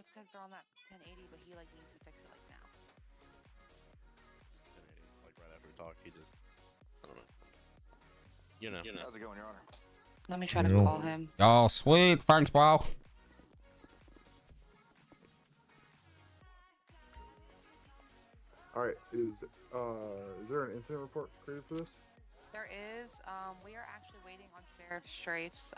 it's because they're on that 1080, but he like needs to fix it like now. 1080, like right after we talk, he just, I don't know. You know. How's it going, Your Honor? Let me try to call him. Oh, sweet. Thanks, bro. All right, is there an incident report created for this? There is. We are actually waiting on Sheriff Strafe's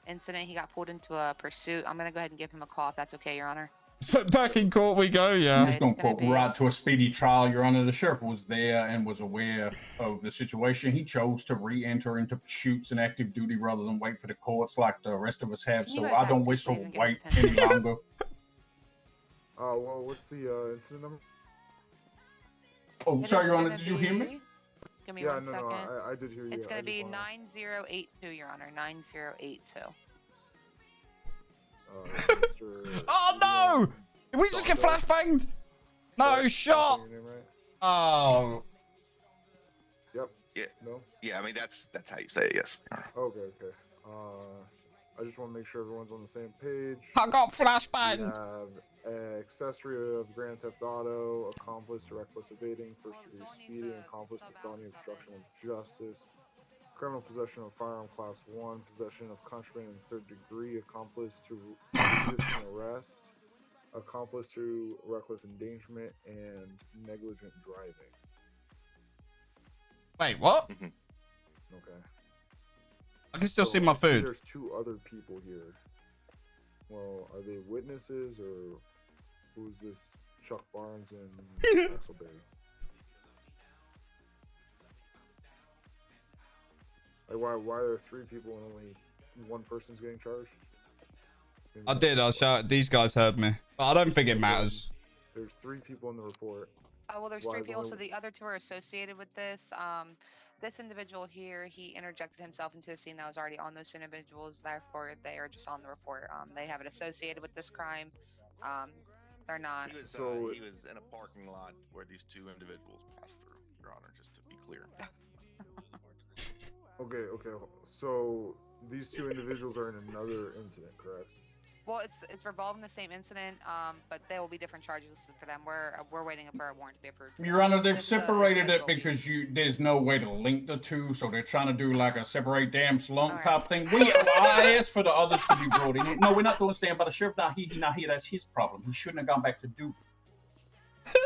incident. He got pulled into a pursuit. I'm gonna go ahead and give him a call if that's okay, Your Honor. So back in court we go, yeah. I'm just going to quote right to a speedy trial, Your Honor. The sheriff was there and was aware of the situation. He chose to re-enter into pursuits and active duty rather than wait for the courts like the rest of us have. So I don't wish to wait any longer. Well, what's the incident number? Oh, sorry, Your Honor. Did you hear me? Give me one second. No, I did hear you. It's going to be 9082, Your Honor. 9082. Oh no! Did we just get flashbanged? No shot! Oh. Yep. Yeah. No? Yeah, I mean, that's how you say it, yes. Okay. I just want to make sure everyone's on the same page. I got flashbanged! We have accessory of grand theft auto, accomplice to reckless evading, first degree speeding, accomplice to felony obstruction of justice, criminal possession of firearm class 1, possession of contraband in third degree, accomplice to resisting arrest, accomplice to reckless endangerment, and negligent driving. Wait, what? Okay. I can still see my food. There's two other people here. Well, are they witnesses or who's this? Chuck Barnes and Axelberry. Like, why are there three people and only one person's getting charged? I did. I shouted. These guys heard me. But I don't think it matters. There's three people in the report. Oh, well, there's three people, so the other two are associated with this. This individual here, he interjected himself into a scene that was already on those two individuals. Therefore, they are just on the report. They have it associated with this crime. They're not. He was in a parking lot where these two individuals passed through, Your Honor, just to be clear. Okay. So these two individuals are in another incident, correct? Well, it's revolving the same incident, but there will be different charges for them. We're waiting for a warrant to be approved. Your Honor, they've separated it because there's no way to link the two, so they're trying to do like a separate damn slump type thing. I asked for the others to be brought in. No, we're not going to stand by the sheriff. Not he, not here. That's his problem. He shouldn't have gone back to duty.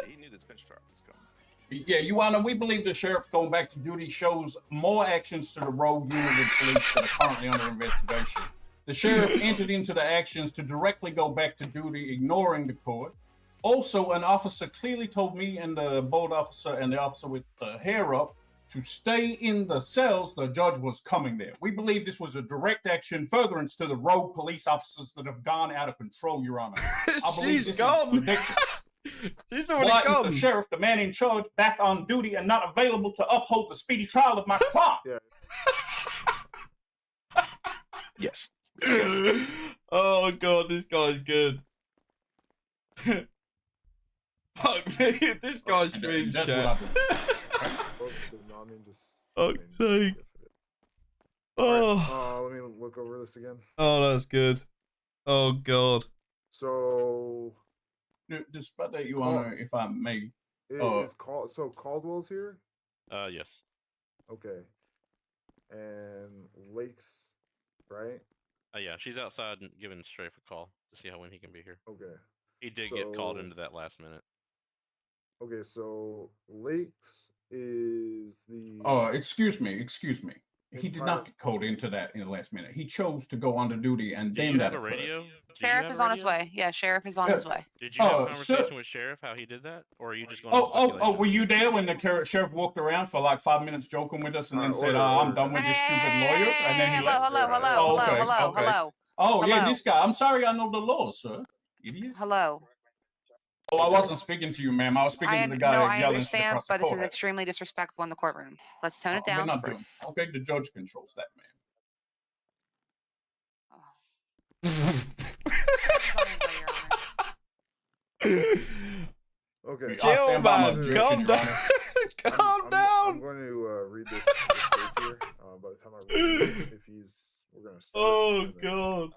He knew this bench trial was coming. Yeah, Your Honor, we believe the sheriff going back to duty shows more actions to the rogue unit of police that are currently under investigation. The sheriff entered into the actions to directly go back to duty, ignoring the court. Also, an officer clearly told me and the bold officer and the officer with the hair up to stay in the cells. The judge was coming there. We believe this was a direct action furtherance to the rogue police officers that have gone out of control, Your Honor. I believe this is ridiculous. Why is the sheriff, the man in charge, back on duty and not available to uphold the speedy trial of my client? Yeah. Yes. Oh god, this guy's good. Fuck me, this guy's screams shit. Fuck's sake. Oh. Let me look over this again. Oh, that's good. Oh god. So, despite that, Your Honor, if I may. So Caldwell's here? Yes. Okay. And Lake's, right? Yeah, she's outside and giving Strafe a call to see when he can be here. Okay. He did get called into that last minute. Okay, so Lake's is the... Oh, excuse me. He did not get called into that in the last minute. He chose to go under duty and then that occurred. Radio? Sheriff is on his way. Yeah, Sheriff is on his way. Did you have a conversation with Sheriff how he did that? Or are you just going on speculation? Were you there when the sheriff walked around for like 5 minutes joking with us and then said, I'm done with this stupid lawyer? And then he left. Hello. Oh, yeah, this guy. I'm sorry, I know the law, sir. Idiot. Hello. Oh, I wasn't speaking to you, ma'am. I was speaking to the guy I yelling understand, across the but this is courthouse. extremely disrespectful in the courtroom. Let's tone it We're down. not doing. Okay, the judge controls that, Okay. Chill, man. Calm down. Calm down. I'm going to read this case here. By the time I read it, we're going to start. Oh, God.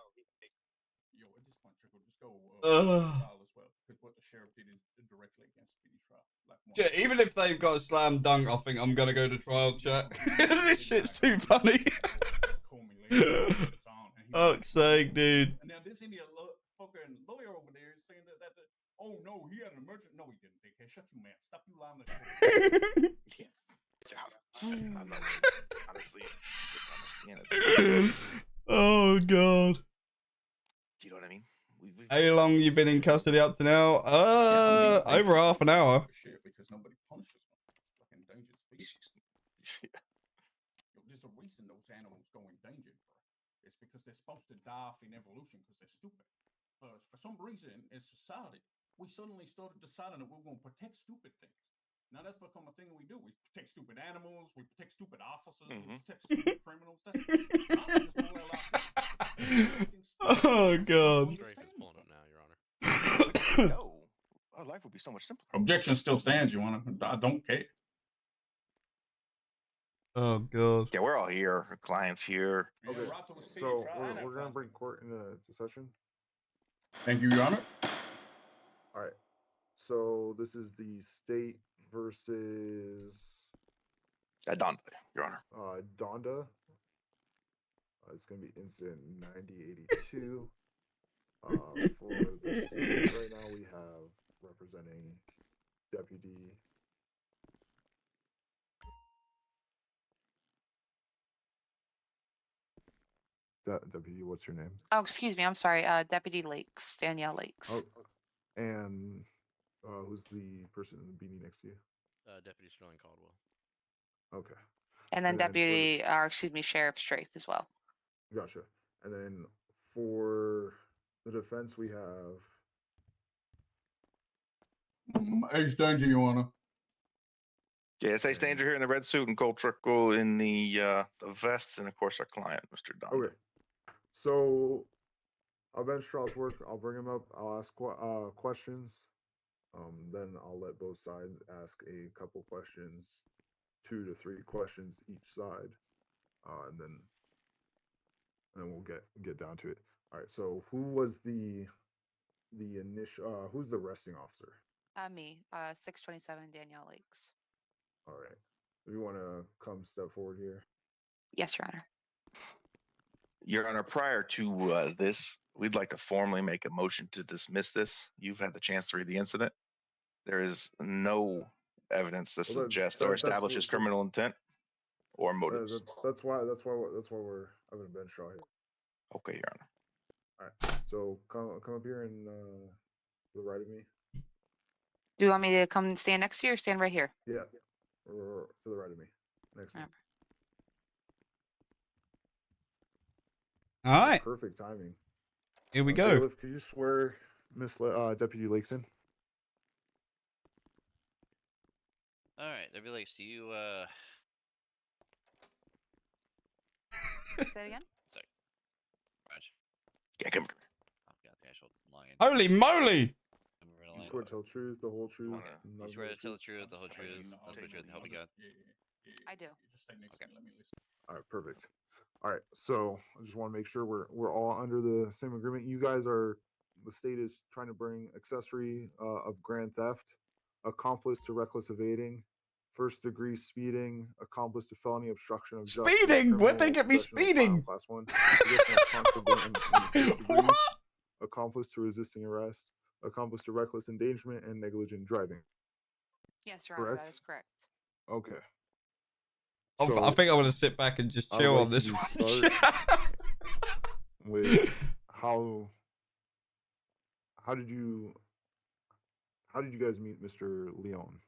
go Ugh. trial as well, because what the sheriff did is directly against speedy trial. Like Yeah, even if they've got a slam dunk, I think I'm gonna go to trial, chat. This shit's too funny. Just call me later. It's on, and he Fuck's sake, dude. And now this Indian fucking lawyer over there is saying that oh no, he had an emergency. No, he didn't, dickhead. Shut you, man. Stop you lying. Yeah. I'm not, honestly, it's honesty and it's, Oh god. you know what I mean? We've How long you been in custody up to now? Over half an hour. Because nobody punishes them. Like endangered species. Yeah. There's a reason those animals go endangered, bro. It's because they're supposed to die off in evolution because they're stupid. For some reason, in society, we suddenly started deciding that we're going to protect stupid things. Now that's become a thing we do. We protect stupid animals. We protect stupid officers. We protect stupid criminals. That's just the way life is. Oh god. Strafe is pulling up now, Your Honor. No, our life would be so much simpler. Objection still stands, Your Honor. I don't care. Oh god. Yeah, we're all here. Our clients here. Okay, so we're gonna bring court into session. Thank you, Your Honor. All right. So this is the state versus Donda, Your Honor. Donda. It's gonna be incident 9082. For the state right now, we have representing Deputy. Deputy, what's your name? Oh, excuse me. I'm sorry. Deputy Lakes, Danielle Lakes. Oh, and who's the person in the beanie next to you? Deputy Sterling Caldwell. Okay. And then and then for the- Deputy, excuse me, Sheriff Strafe as well. Gotcha. And then for the defense, we have. Ace Danger, Your Honor. Yeah, it's Ace Danger here in the red suit and Gold Trickle in the vest, and of course our client, Mr. Donda. Okay. So I'll bench trials work. I'll bring him up. I'll ask questions. Then I'll let both sides ask a couple questions, 2 to 3 questions each side, and then we'll get down to it. All right. So who was the initial? Who's the arresting officer? Me, 627 Danielle Lakes. All right. If you want to come step forward here. Yes, Your Honor. Your Honor, prior to this, we'd like to formally make a motion to dismiss this. You've had the chance to read the incident. There is no evidence to suggest or establishes criminal intent or motives. That's why we're having a bench trial here. Okay, Your Honor. All right. So come up here and to the right of me. Do you want me to come stand next to you or stand right here? Yeah. Or to the right of me. Next to me. All right, Perfect timing. here we go. Bailiff, could you swear Miss Deputy Lakeson? All right, Deputy Lakes, do you Say it again? sorry. Raj. Yeah, come here. I've got the actual line. Holy moly! You swear to tell the truth, the whole truth. You swear to tell the truth, the whole truth, nothing but the truth, help me God. I do. Just stay next Okay. to me. Let me listen. All right, perfect. All right, so I just want to make sure we're all under the same agreement. You guys are, the state is trying to bring accessory of grand theft, accomplice to reckless evading, first degree speeding, accomplice to felony obstruction of justice. Speeding? Where'd they get me possession of firearm speeding? Class 1, possession of contraband in first degree, accomplice to resisting arrest, accomplice to reckless endangerment, and negligent driving. Yes, Your Honor. That Correct? is correct. Okay. I think I'm gonna sit back and just chill on this you one. start with how did you guys meet Mr. Leon?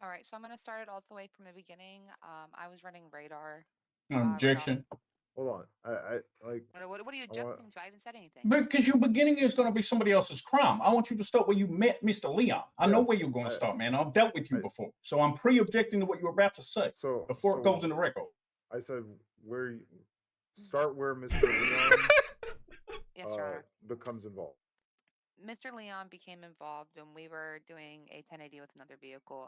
All right. So I'm going to start it all the way from the beginning. I was running radar. Objection. Hold on. I like. What are you objecting to? I haven't said anything. Because your beginning is going to be somebody else's crime. I want you to start where you met Mr. Leon. I know Yes, where you're going to start, man. I've dealt with you before. So I'm pre-objecting to what you're about to say before it goes in the record. I said start where Mr. Leon Yes, Your Honor. becomes involved. Mr. Leon became involved when we were doing a 1080 with another vehicle.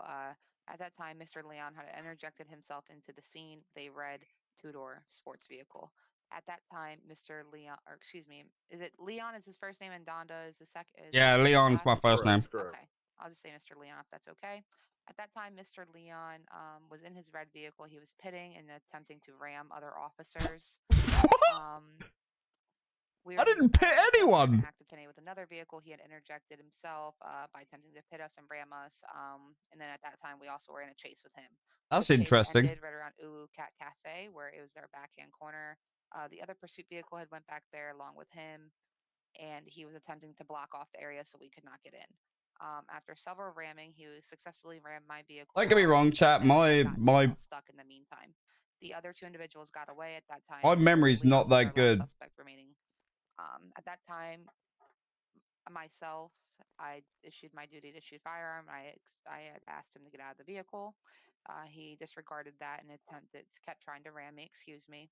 At that time, Mr. Leon had interjected himself into the scene with a red two-door sports vehicle. At that time, Mr. Leon, or excuse me, is it Leon is his first name and Donda is the second? Yeah, Leon's my first name. Correct. Okay, I'll just say Mr. Leon if that's okay. At that time, Mr. Leon was in his red vehicle. He was pitting and attempting to ram other officers. We I were didn't pit in anyone. an active 10 with another vehicle. He had interjected himself by attempting to pit us and ram us. And then at that time, we also were in a chase with him. That's The chase interesting. ended right around Ulu Cat Cafe, where it was their backhand corner. The other pursuit vehicle had went back there along with him, and he was attempting to block off the area so we could not get in. After several ramming, he successfully rammed my vehicle. Don't get me wrong, chat. My stuck in the meantime. The other two individuals got away at that time. my memory's Leon not was our that last good. Suspect remaining. At that time, myself, I issued my duty to shoot firearm. I had asked him to get out of the vehicle. He disregarded that and kept trying to ram me. Excuse me.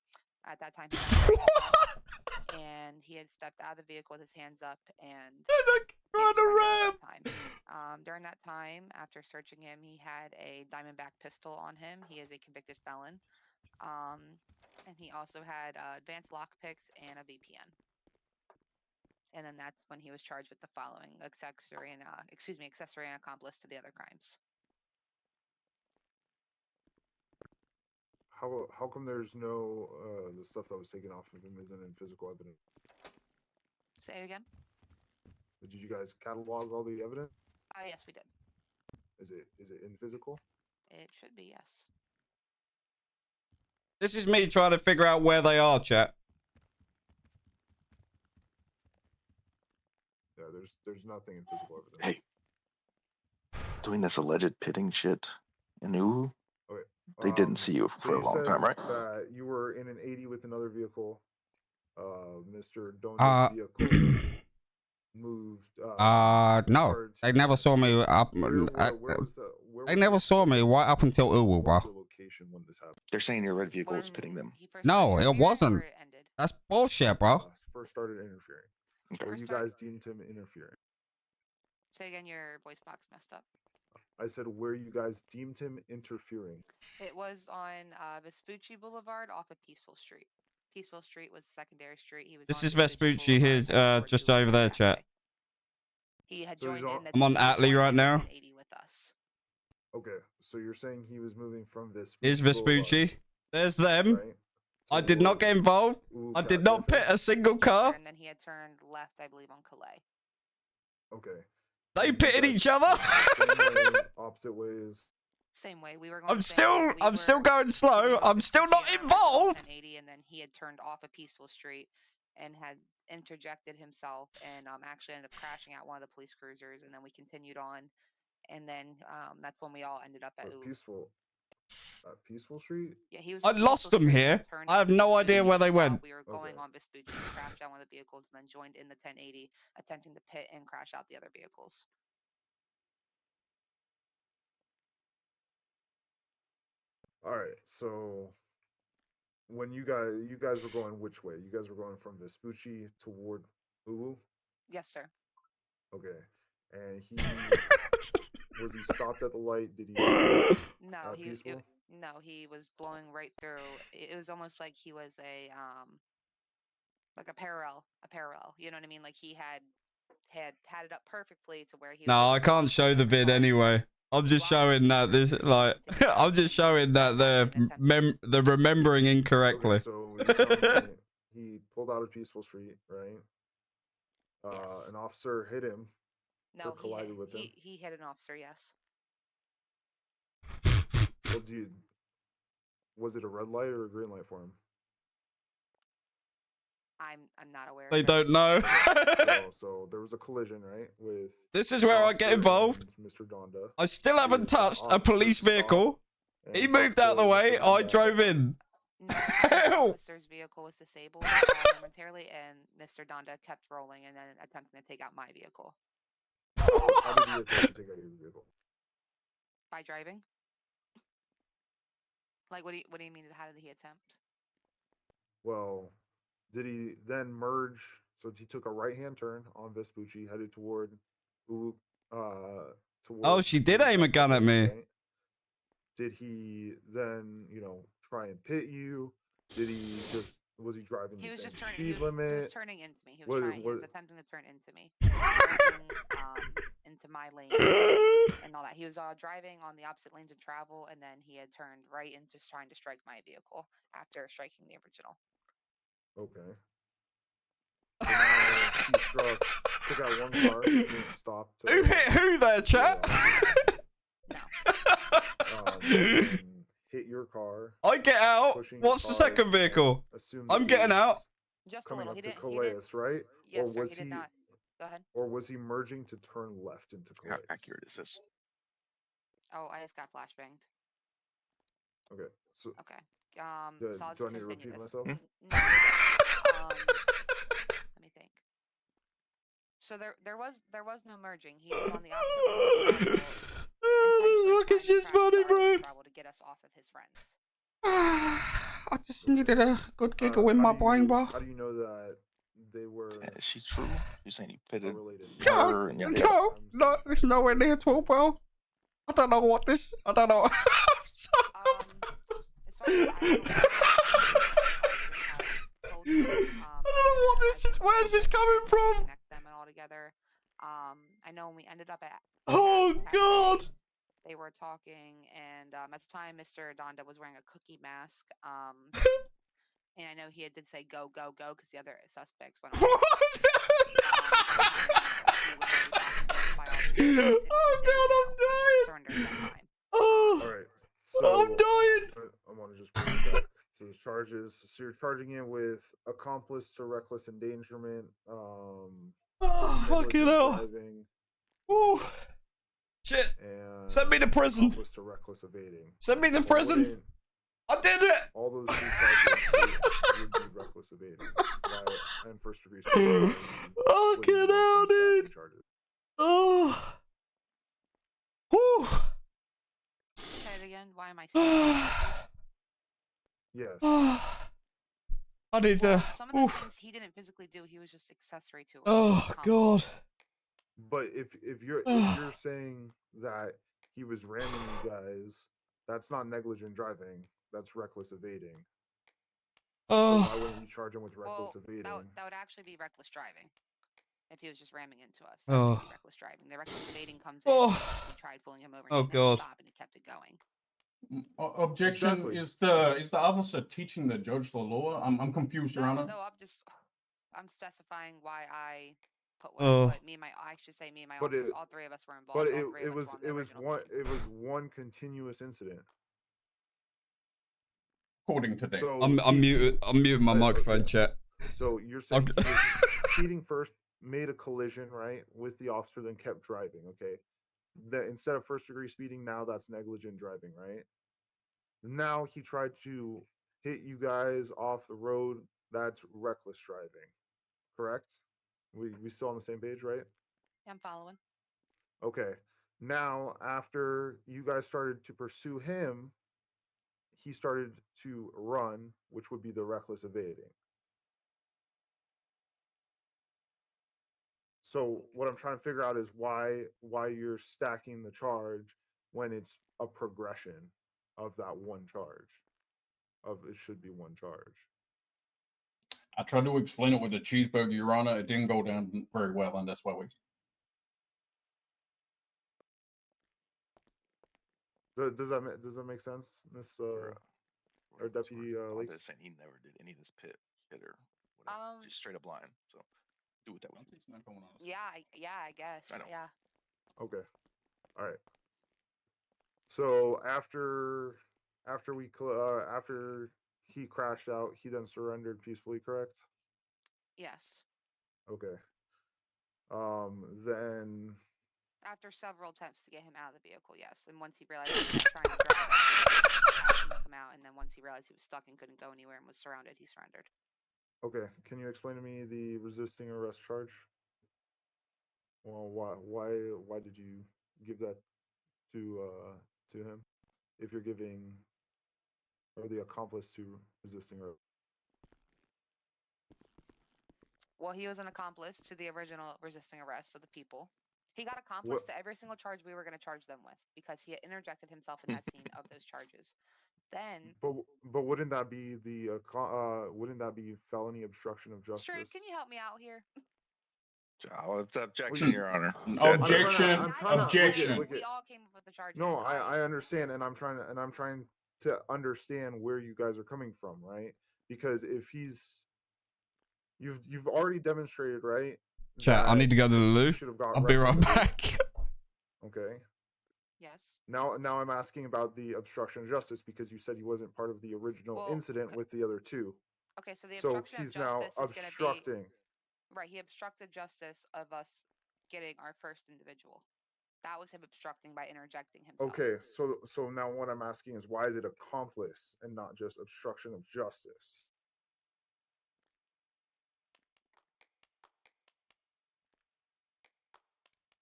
At that time, he got and he had stepped out of the vehicle with his hands up and he had surrendered at that time. During that time, after searching him, he had a Diamondback pistol on him. He is a convicted felon. And he also had advanced lockpicks and a VPN. And then that's when he was charged with the following: accessory and accomplice to the other crimes. How come there's no the stuff that was taken off of him isn't in physical evidence? Say it again. Did you guys catalog all the evidence? Yes, we did. Is it in physical? It should be, yes. This is me trying to figure out where they are, chat. Yeah, there's nothing in physical evidence. Hey, doing this alleged pitting shit in Ulu. Okay. They didn't see you So for a you long said time, right? that you were in an 80 with another vehicle. Mr. Donda's vehicle moved. No, towards- they never saw me up. They never saw me right up until Uwu, bro. What's the location when this happened? They're saying your red vehicle was When pitting them. he first No, started it interfering wasn't. or it ended? That's bullshit, bro. First started interfering. Okay. Or First you started- guys deemed him interfering. Say again, your voice box messed up. I said where you guys deemed him interfering. It was on Vespucci Boulevard off of Peaceful Street. Peaceful Street was secondary street. He was. This on is Vespucci here, Boulevard towards just Ulu over there, Cafe. chat. He had So he's joined on- in. The I'm on he Atlee joined right in the now. 1080 with us. Okay, so you're saying he was moving from Vespucci. Here's Vespucci. There's them. Boulevard, right, I did not get involved. Ulu I Cat did not Cafe? pit a single Yes, car. sir, and then he had turned left, I believe, on Calais. Okay. They You pitted guys each other. went same way, opposite ways. Same way. We were going. I'm the same still, way. I'm still going slow. I'm still not involved. 1080, and then he had turned off a Peaceful Street and had interjected himself, and actually ended up crashing out one of the police cruisers. And then we continued on, and then that's when we all ended up at But Ulu. Peaceful Street. Yeah, he was. I on lost Peaceful them Street, here. turned I have off no idea Vespucci where they while went. We were going Okay. on Vespucci, and crashed out one of the vehicles, and then joined in the 1080, attempting to pit and crash out the other vehicles. All right. So when you guys were going which way? You guys were going from Vespucci toward Ulu. Yes, sir. Okay. And he was he stopped at the light? Did he? No, Peaceful? no, he was blowing right through. It was almost like he was like a parallel. You know what I mean? Like he had it up perfectly to where he. No, was I can't show the vid anyway. I'm just showing that this, like, I'm just showing that they're remembering incorrectly. Okay, so you're telling me he pulled out of Peaceful Street, right? Yes. An officer hit him. No, collided with him. he hit an officer. Yes. Well, was it a red light or a green light for him? I'm not aware. They sir. don't know. So there was a collision, right? With This is where I get officer involved. and Mr. Donda. I still haven't His touched a officer police stopped vehicle. He and moved talked out to the way. Mr. I Donda. drove in. No, the Help! officer's vehicle was disabled momentarily, and Mr. Donda kept rolling and then attempting to take out my vehicle How did he attempt to take out your vehicle? by driving. Like, what do you mean? How did he attempt? Well, did he then merge? So he took a right-hand turn on Vespucci, headed toward Ulu. Oh, she did aim a gun at me. Right? Did he then, try and pit you? Did he just Was he driving He the was same just turning. speed He was limit? turning into me. He was What- trying. He was what- attempting to turn into me. Merging, into my lane and all that. He was driving on the opposite lanes of travel, and then he had turned right into trying to strike my vehicle after striking the original. Okay. So now he struck, took out one car, didn't stop. To, Who hit who there, chat? No. and then hit your car. I get out. pushing What's your the car, second and vehicle? assume I'm this getting is out. Just a Coming little. up He to didn't. Calais, right? Yes, or sir. was He did not. Go ahead. Or was he merging to turn left into How Calais? accurate is this? Oh, I just got flashbanged. Okay. So Okay. do, So I'll do I just need to continue repeat this. myself? No, you're good. Let me think. So there was no merging. He was on the opposite lane of travel, intentionally Look, trying it's to just crash funny, the lane bro. of travel to get us off of his friends. I just needed a good giggle in my brain, bro. How do you know that they were Is she true? You're saying you pitted related? No, her and your no, it's nowhere near at all, bro. I don't know what this. I don't know. As far as I know, I don't know what this is. Where's this coming from? Connect them and all together. I know when we ended up at. Oh God. They were talking, and at the time, Mr. Donda was wearing a CooKiE mask. And I know he did say "go, go, go" because the other suspects went. Oh God, I'm dying. Surrendered at that time. Oh, All right. So I'm dying. I want to just bring it back to the charges. So you're charging him with accomplice to reckless endangerment, Oh, negligent fucking hell. driving, Ooh. Shit. and Send me to prison. accomplice to reckless evading. Send me to Well, prison. wouldn't I did it. all those three charges would be reckless evading and first degree. Speeding, Oh, splitting get them up out, and stacking dude. charges. Oh. Whew. Say it again. Why am I saying Yes. I need to. some of those Oof. things he didn't physically do. He was just accessory to it. Oh God. But if you're saying that he was ramming you guys, that's not negligent driving. That's reckless evading. So why Oh. wouldn't you charge him with reckless evading? That would actually be reckless driving. If he was just ramming into us, that Oh. would be reckless driving. The reckless evading comes in. Oh. We tried pulling him over. Oh, And he didn't God. stop, and he kept it going. Objection. Exactly. Is the officer teaching the judge the law? I'm confused, Your Honor. No, I'm specifying why I put what Oh. I put. Me and my But officers, all three of us were involved. But all three of us were on the original team. it was one continuous incident. According to them. So I'm muting my microphone, yes. chat. So you're saying Okay. he was speeding first, made a collision, right, with the officer, then kept driving. Okay, that instead of first degree speeding, now that's negligent driving, right? Now he tried to hit you guys off the road. That's reckless driving, correct? We still on the same page, right? I'm following. Okay. Now after you guys started to pursue him, he started to run, which would be the reckless evading. So what I'm trying to figure out is why you're stacking the charge when it's a progression of that one charge. Of it should be one charge. I tried to explain it with the cheeseburger, Your Honor. It didn't go down very well, and that's why we. Does that make sense, Miss or Deputy Lakes? Saying he never did any of this hit or whatever. Just straight up lying. So do with that. It's not going on. Yeah, I guess. I know. Yeah. Okay. All right. So after he crashed out, he then surrendered peacefully, correct? Yes. Okay. Then After several attempts to get him out of the vehicle, yes. And once he realized he was trying to drive, asked him to come out. And then once he realized he was stuck and couldn't go anywhere and was surrounded, he surrendered. okay, can you explain to me the resisting arrest charge? Well, why did you give that to him? If you're giving or the accomplice to resisting arrest. Well, he was an accomplice to the original resisting arrest of the people. He got accomplice to every single charge we were going to charge them with because he had interjected himself in that scene of those charges. Then, But wouldn't that be the wouldn't that be felony obstruction of justice? Sharif, can you help me out here? Oh, it's objection, Your Honor. Objection. I'm trying to Objection. look We at, all came up with the charges. no, I understand, and I'm trying to understand where you guys are coming from, right? Because if you've already demonstrated, right? Chat, I that need to go to the he loo. should have got I'll be right reckless back. Okay. Yes. Now I'm asking about the obstruction of justice because you said he wasn't part of the original Well, incident with the other two. Okay, so the So obstruction he's of now justice is going to be obstructing. right. He obstructed justice of us getting our first individual. That was him obstructing by interjecting himself. Okay, so now what I'm asking is why is it accomplice and not just obstruction of justice?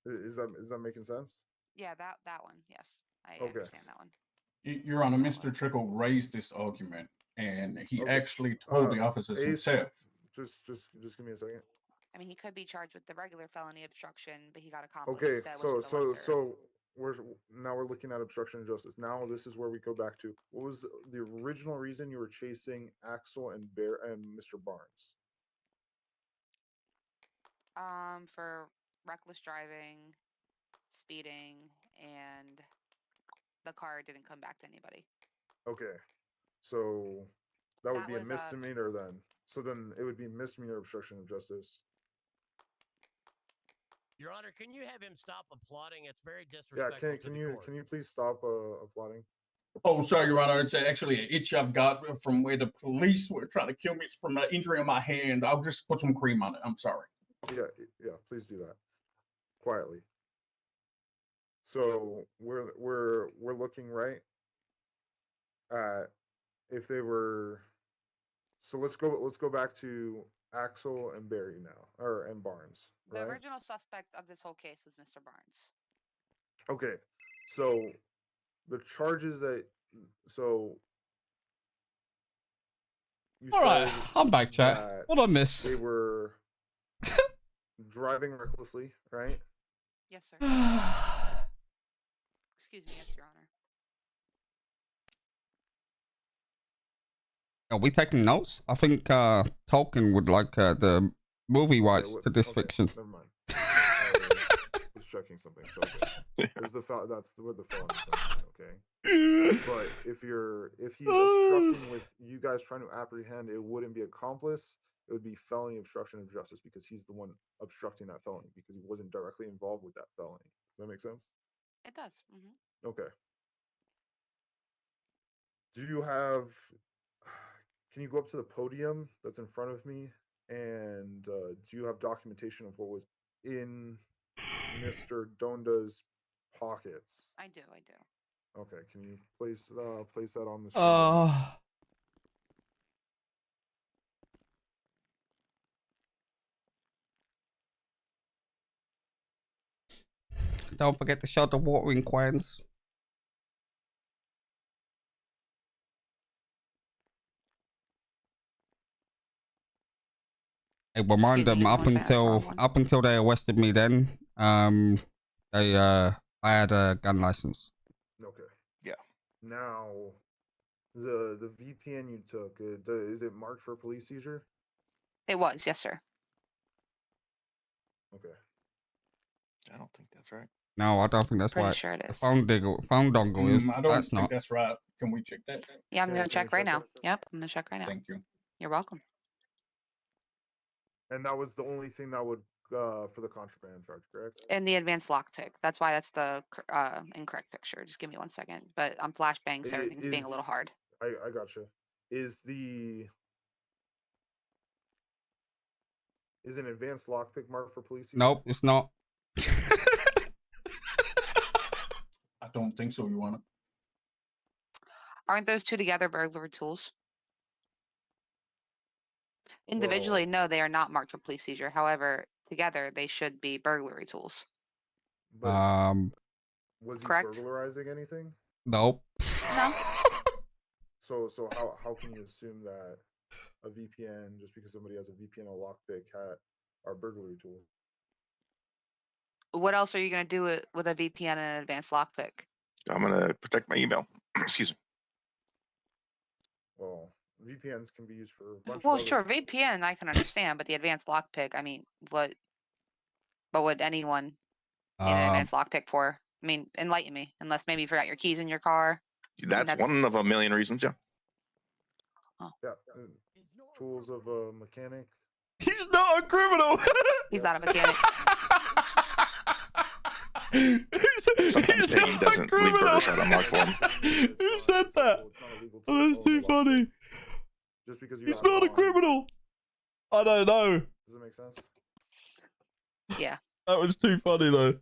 Is that making sense? Yeah, that one. Yes, I Okay. understand that one. Your Honor, Mr. Trickle raised this argument, and he Okay. actually told the officers Ace, himself. Just give me a second. I mean, he could be charged with the regular felony obstruction, but he got accomplice Okay, instead, which is the lesser. so we're looking at obstruction of justice. Now this is where we go back to what was the original reason you were chasing Axel and Mr. Barnes? For reckless driving, speeding, and the car didn't come back to anybody. Okay, so that would That be a was, misdemeanor then. So then it would be misdemeanor obstruction of justice. Your Honor, can you have him stop applauding? It's very Yeah, disrespectful. can you please stop applauding? Oh, sorry, Your Honor. It's actually an itch I've got from where the police were trying to kill me. It's from an injury on my hand. I'll just put some cream on it. I'm sorry. Yeah, please do that quietly. So we're looking right at if they were. So let's go back to Axel and Barry now, and Barnes. The Right? original suspect of this whole case was Mr. Barnes. Okay, so the charges that you All right, said I'm back, chat. that What I miss? they were driving recklessly, right? Yes, sir. Excuse me, yes, Your Honor. Are we taking notes? I think Tolkien would like the movie rights to this fiction. Never mind. I was checking something. So okay. There's that's where the felony comes in, okay? But if he's obstructing with you guys trying to apprehend, it wouldn't be accomplice. It would be felony obstruction of justice because he's the one obstructing that felony because he wasn't directly involved with that felony. Does that make sense? It does. Mm-hmm. Okay. Do you have? Can you go up to the podium that's in front of me? And do you have documentation of what was in Mr. Donda's pockets? I do. Okay, can you place that on the screen? Don't forget to show the watering quains. Hey, remind them up until they arrested me. Then I had a gun license. Okay. Yeah. Now, the VPN you took, is it marked for police seizure? It was, yes, sir. Okay. I don't think that's right. No, I don't think that's Pretty right. sure it is. Phone dongle is. I don't That's think not. that's right. Can we check that? Yeah, I'm Yeah, gonna can we check right check now. that? Yep, I'm gonna check right now. Thank you. You're welcome. And that was the only thing that would for the contraband charge, correct? And the advanced lockpick. That's why that's the incorrect picture. Just give me 1 second. But on flashbang, so everything's being a little hard. I gotcha. Is an advanced lockpick marked for police seizure? Nope, it's not. I don't think so, Your Honor. Aren't those two together burglary tools? Individually, no, they are not marked for police seizure. However, together they should be burglary tools. But was he correct? burglarizing anything? Nope. No. So how can you assume that a VPN, just because somebody has a VPN or lockpick, are burglary tools? What else are you gonna do with a VPN and an advanced lockpick? I'm gonna protect my email. Excuse me. well, VPNs can be used for a bunch Well, of other sure, VPN I can understand, but the advanced lockpick, I mean, what would anyone need an advanced lockpick for? I mean, enlighten me. Unless maybe you forgot your keys in your car. That's one of a million reasons. Yeah. Yeah, tools of a mechanic. He's not a criminal. He's not a mechanic. Sometimes Peggy doesn't leave burgers out unlocked for him. Who said that? It's not illegal to Oh, that's own too the funny. lockpick. Just because you He's have not a on- criminal. I don't know. Does it make sense? Yeah. That was too funny though.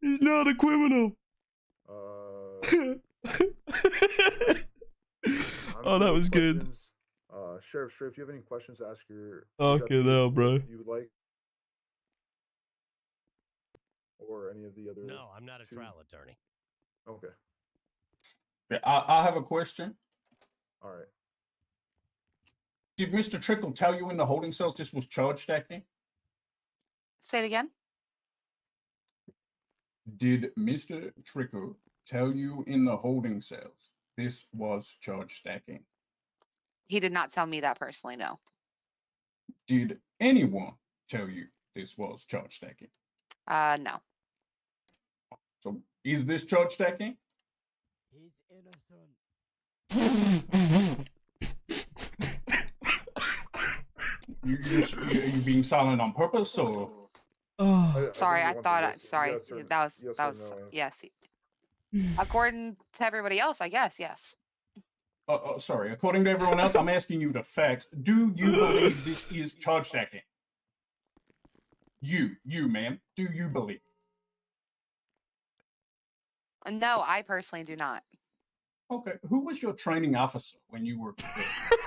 He's not a criminal. Oh, that was good. Sheriff Strafe, if you have any questions to ask your Fucking hell, bro. you would like, or any of the other. No, I'm not a two? trial attorney. Okay. Yeah, I have a question. All right. Did Mr. Trickle tell you in the holding cells this was charge stacking? Say it again. Did Mr. Trickle tell you in the holding cells this was charge stacking? He did not tell me that personally, no. Did anyone tell you this was charge stacking? No. So is this charge stacking? He's innocent. You being silent on purpose, or? Oh. Sorry, think I he wants a thought. yes- Sorry, yes or- that was yes that or was no answer. yes. According to everybody else, I guess yes. Sorry. According to everyone else, I'm asking you the facts. Do you believe this is charge stacking? You, ma'am. Do you believe? No, I personally do not. Okay. Who was your training officer when you were?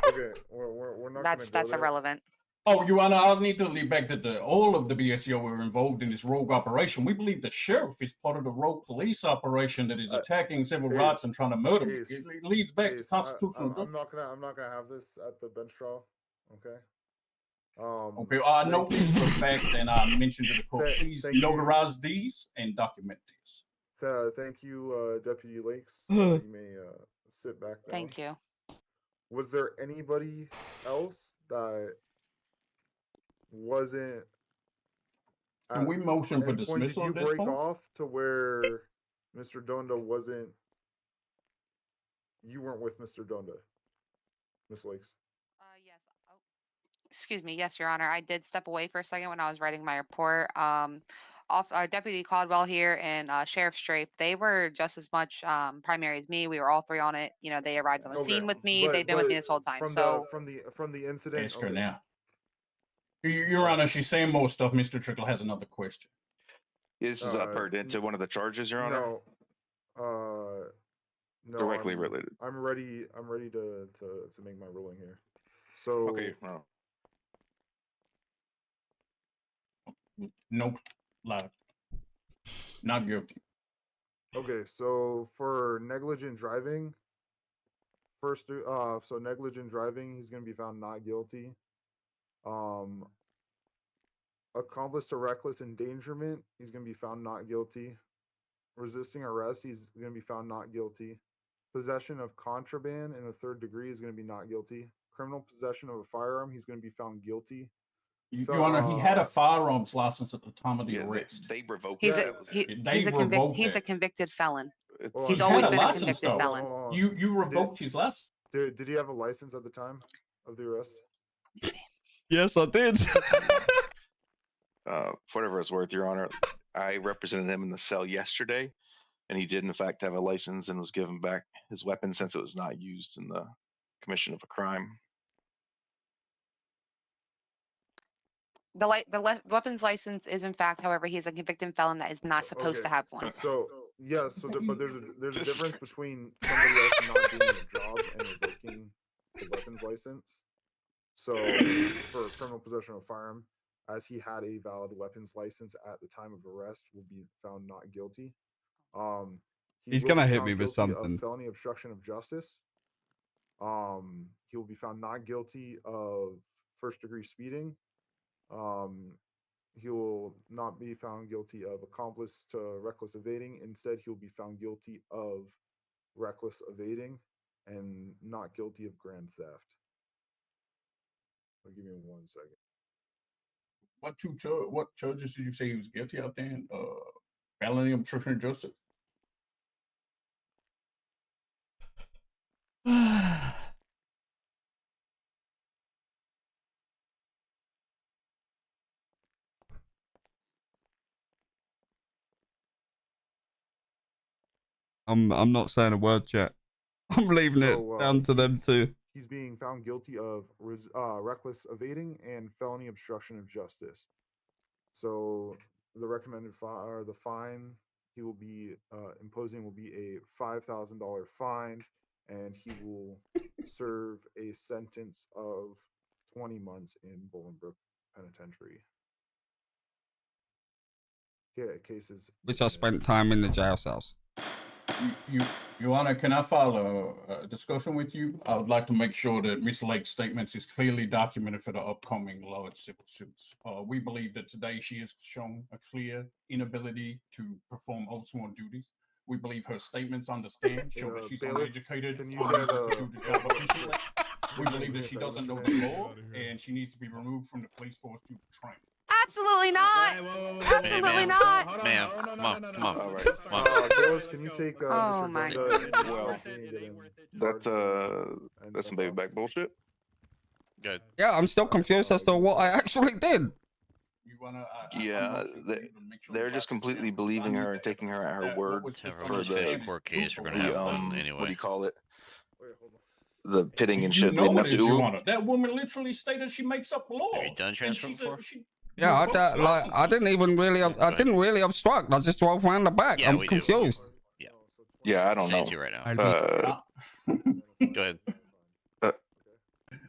Okay, we're not. That's gonna go there. irrelevant. Oh, Your Honor, I'll need to lead back to all of the BSEO were involved in this rogue operation. We believe the sheriff is part of the rogue police operation that is attacking civil Ace, rights and trying to murder me. Ace, It leads back to Ace, constitutional I'm not gonna have this at the bench trial. Okay. Okay, I note these for fact, and I mentioned to the court, please thank you. notarize these and document these. Thank you, Deputy Lakes. You may sit back down. Thank you. Was there anybody else that wasn't? Can at we motion for any point dismissal did at you this break point? off to where Mr. Donda wasn't? You weren't with Mr. Donda, Miss Lakes. Yes. Oh, excuse me. Yes, Your Honor. I did step away for a second when I was writing my report. Deputy Caldwell here and Sheriff Strape, they were just as much primary as me. We were all three on it. You know, they arrived on the scene with me. They've been with me this whole time. From So the incident. Ask her now. Your Honor, she's saying more stuff. Mr. Trickle has another question. This is pertinent to one of the charges, Your Honor. No, Directly related. I'm ready to make my ruling here. So Okay. Well, Nope. Loud. Not guilty. okay, so for negligent driving, so negligent driving, he's gonna be found not guilty. Accomplice to reckless endangerment, he's gonna be found not guilty. Resisting arrest, he's gonna be found not guilty. Possession of contraband in the third degree is gonna be not guilty. Criminal possession of a firearm, he's gonna be found guilty. Your Honor, he had a firearms license at the time of the arrest. they revoked he's it. he's a convicted felon. Well, He's He always had a been a license, convicted though. felon. You revoked his license. Did he have a license at the time of the arrest? Yes, I did. For whatever it's worth, Your Honor, I represented him in the cell yesterday, and he did in fact have a license and was given back his weapon since it was not used in the commission of a crime. The weapons license is in fact, however, he's a convicted felon that is not supposed to have one. So yeah, but there's a Jesus difference Christ. between somebody else not doing their job and revoking the weapons license. So for criminal possession of a firearm, as he had a valid weapons license at the time of arrest, will be found not guilty. He's will gonna be hit found me with guilty of something. felony obstruction of justice. He will be found not guilty of first degree speeding. he will not be found guilty of accomplice to reckless evading. Instead, he will be found guilty of reckless evading and not guilty of grand theft. Give me 1 second. What charges did you say he was guilty of, Dan? Felony obstruction of justice. I'm not saying a word, chat. I'm leaving it down to them too. He's being found guilty of reckless evading and felony obstruction of justice. So the recommended the fine he will be imposing will be a $5,000 fine, and he will serve a sentence of 20 months in Bolingbrook Penitentiary. Yeah, cases. Which I spent time in the jail cells. Your Honor, can I file a discussion with you? I would like to make sure that Ms. Lake's statements is clearly documented for the upcoming large civil suits. We believe that today she has shown a clear inability to perform oath sworn duties. We believe her statements on the stand show that she's uneducated, unable to do the job efficiently. We believe that she doesn't know the law and she needs to be removed from the police force due to training. Absolutely not. Absolutely not. Ma'am, come on. All right. Fellas, can you take Oh Mr. my Gunda God. and Well, get him that's some baby back bullshit. Good. Yeah, I'm still confused as to what I actually did. Yeah, they're just completely believing her and taking her at her word for the court case. We're gonna have one anyway. what do you call it? The pitting and You shit. know leading it up is, to- Your Honor. That woman literally stated she makes up laws. Have you done transfer before? Yeah, I didn't even really, I didn't really obstruct. I just drove around the back. Yeah, I'm we do. confused. Yeah, I don't know. Saying to you right now. Go ahead.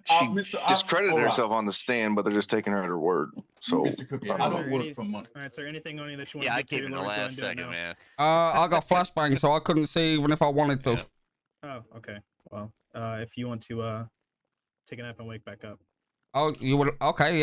She Mr. discredited all right. herself on the stand, but they're just taking her at her word. So Mr. CooKiE, I don't work for money. All right, sir. Anything on you that you want Yeah, to I get to came in the Laura's last going to do it second, now. man. I got flashbang, so I couldn't see even if I wanted to. Yeah. Oh, okay. Well, if you want to take a nap and wake back up. Oh, you would? Okay, yeah.